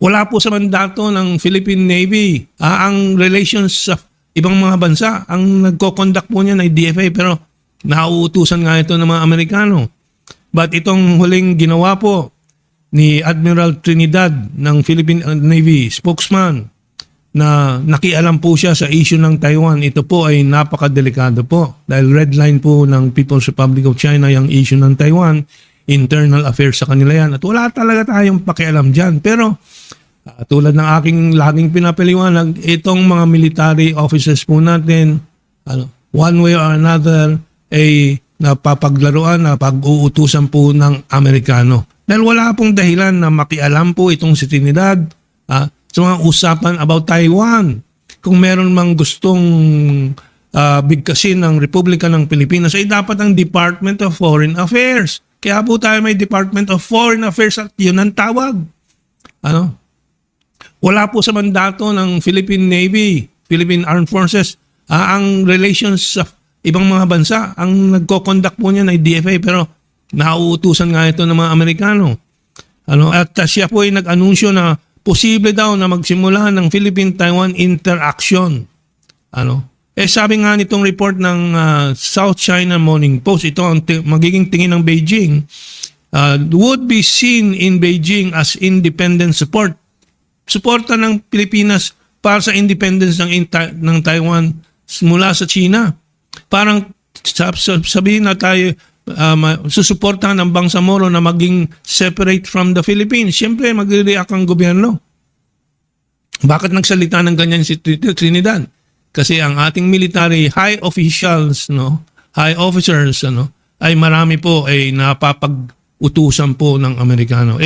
Wala po sa mandato ng Philippine Navy. Ang relations sa ibang mga bansa, ang nagko-conduct po niya ay DFA, pero nauutusan nga ito ng mga Amerikano. But itong huling ginawa po ni Admiral Trinidad ng Philippine Navy spokesman na nakialam po siya sa issue ng Taiwan, ito po ay napakadelikado po. Dahil red line po ng People's Republic of China yung issue ng Taiwan, internal affairs sa kanila yan. At wala talaga tayong pakialam dyan. Pero tulad ng aking laging pinapaliwanag, itong mga military officers po natin, one way or another, ay napapaglaruan, napag-uutusan po ng Amerikano. Dahil wala pong dahilan na makialam po itong si Trinidad sa mga usapan about Taiwan. Kung meron mang gustong bigkasin ng Republika ng Pilipinas, ay dapat ang Department of Foreign Affairs. Kaya po tayo may Department of Foreign Affairs at yun ang tawag. Wala po sa mandato ng Philippine Navy, Philippine Armed Forces, ang relations sa ibang mga bansa. Ang nagko-conduct po niya ay DFA, pero nauutusan nga ito ng mga Amerikano. At siya po ay nag-anunsyo na posible daw na magsimula ng Philippine-Taiwan interaction. Sabi nga nitong report ng South China Morning Post, ito ang magiging tingin ng Beijing, would be seen in Beijing as independent support. Suporta ng Pilipinas para sa independence ng Taiwan mula sa China. Parang sabihin na tayo susuportahan ng Bangsamoro na maging separate from the Philippines. Siyempre, magre-react ang gobyerno. Bakit nagsalita ng ganyan si Trinidad? Kasi ang ating military high officials, high officers, ay marami po ay napapag-utusan po ng Amerikano.